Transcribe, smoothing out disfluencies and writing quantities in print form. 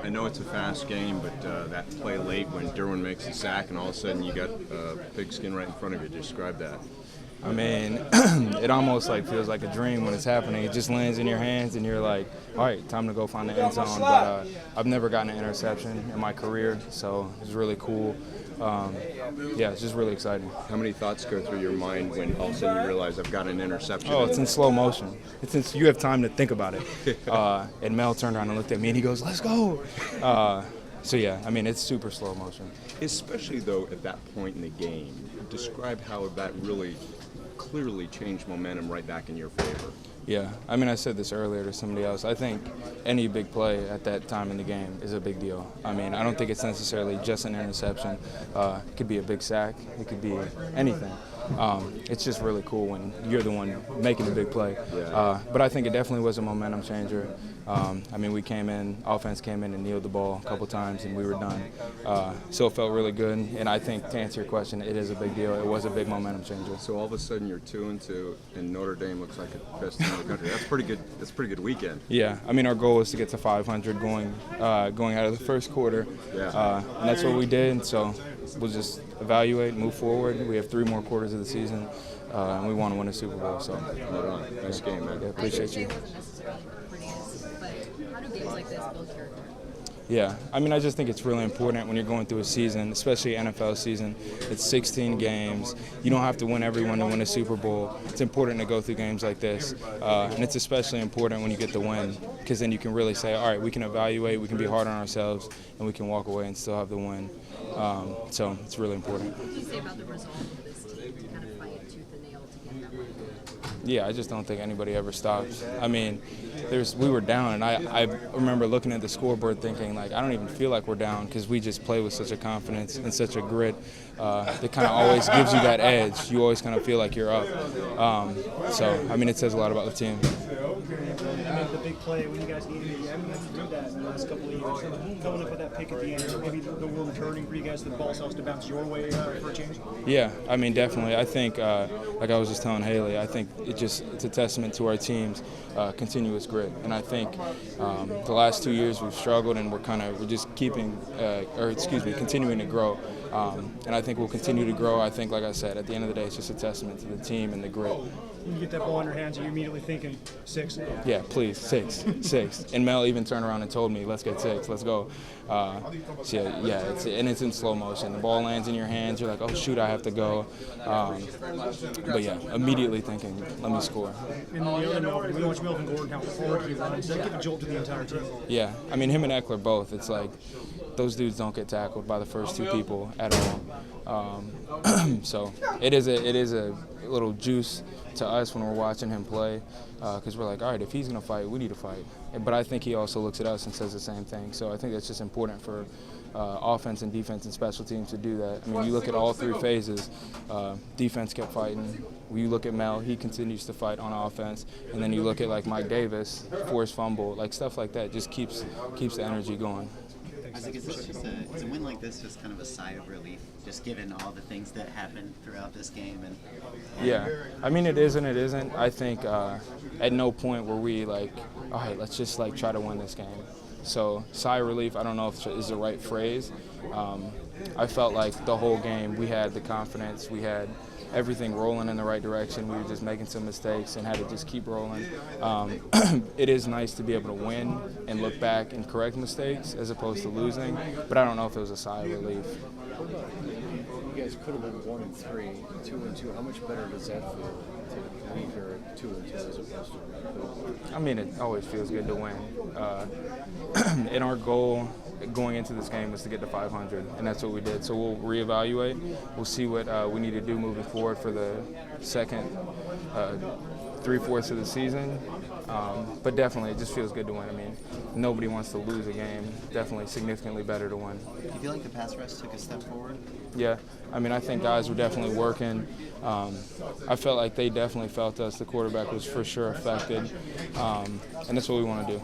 I know it's a fast game, but that play late when Derwin makes the sack and all of a sudden you got Pigskin right in front of you. Describe that. I mean, it almost like feels like a dream when it's happening. It just lands in your hands, and you're like, all right, time to go find the end zone. But I've never gotten an interception in my career, so it's really cool. Yeah, it's just really exciting. How many thoughts go through your mind when all of a sudden you realize I've got an interception? Oh, it's in slow motion. You have time to think about it. And Mel turned around and looked at me, and he goes, "Let's go." So yeah, I mean, it's super slow motion. Especially though at that point in the game, describe how that really clearly changed momentum right back in your favor. Yeah, I mean, I said this earlier to somebody else. I think any big play at that time in the game is a big deal. I mean, I don't think it's necessarily just an interception. It could be a big sack. It could be anything. It's just really cool when you're the one making the big play. But I think it definitely was a momentum changer. I mean, offense came in and kneeled the ball a couple times, and we were done. So it felt really good. And I think, to answer your question, it is a big deal. It was a big momentum changer. So all of a sudden you're 2-2, and Notre Dame looks like the best team in the country. That's pretty good. That's a pretty good weekend. Yeah, I mean, our goal was to get to 500 going out of the first quarter, and that's what we did. So we'll just evaluate, move forward. We have 3 more quarters of the season, and we want to win a Super Bowl. So, nice game, man. Yeah, appreciate you. How do games like this build character? Yeah, I mean, I just think it's really important when you're going through a season, especially NFL season. It's 16 games. You don't have to win every one to win a Super Bowl. It's important to go through games like this, and it's especially important when you get the win, because then you can really say, all right, we can evaluate, we can be hard on ourselves, and we can walk away and still have the win. So it's really important. What do you say about the resolve of this team to kind of fight tooth and nail to get that win? Yeah, I just don't think anybody ever stops. I mean, we were down, and I remember looking at the scoreboard thinking, like, I don't even feel like we're down because we just play with such a confidence and such a grit that kind of always gives you that edge. You always kind of feel like you're up. So, I mean, it says a lot about the team. I mean, the big play when you guys needed it. You haven't had to do that in the last couple of years. Coming up with that pick at the end, maybe the wheel returning for you guys, the ball starts to bounce your way for a change. Yeah, I mean, definitely. I think, like I was just telling Haley, I think it's a testament to our team's continuous grit. And I think the last 2 years we've struggled, and we're just continuing to grow. And I think we'll continue to grow. I think, like I said, at the end of the day, it's just a testament to the team and the grit. When you get that ball in your hands, you're immediately thinking 6. Yeah, please, 6. And Mel even turned around and told me, let's get 6, let's go. So yeah, it's in slow motion. The ball lands in your hands, you're like, oh shoot, I have to go. But yeah, immediately thinking, let me score. And the other Melvin, we watch Melvin Gordon, how hard he runs. Does that give a jolt to the entire team? Yeah, I mean, him and Eckler both, it's like, those dudes don't get tackled by the first 2 people at all. So it is a little juice to us when we're watching him play, because we're like, all right, if he's going to fight, we need to fight. But I think he also looks at us and says the same thing. So I think that's just important for offense and defense and special teams to do that. I mean, you look at all 3 phases, defense kept fighting. You look at Mel, he continues to fight on offense. And then you look at like Mike Davis, forced fumble, like stuff like that just keeps the energy going. Is a win like this just kind of a sigh of relief, just given all the things that happened throughout this game? Yeah, I mean, it is and it isn't. I think at no point were we like, all right, let's just like try to win this game. So sigh of relief, I don't know if is the right phrase. I felt like the whole game we had the confidence, we had everything rolling in the right direction. We were just making some mistakes and had to just keep rolling. It is nice to be able to win and look back and correct mistakes as opposed to losing, but I don't know if it was a sigh of relief. You guys could have been 1-3, 2-2. How much better does that feel to leave here at 2-2 as opposed to 1-2? I mean, it always feels good to win. And our goal going into this game was to get to 500, and that's what we did. So we'll reevaluate. We'll see what we need to do moving forward for the second 3/4 of the season. But definitely, it just feels good to win. I mean, nobody wants to lose a game. Definitely significantly better to win. Do you feel like the pass rush took a step forward? Yeah, I mean, I think guys were definitely working. I felt like they definitely felt us. The quarterback was for sure affected, and that's what we want to do.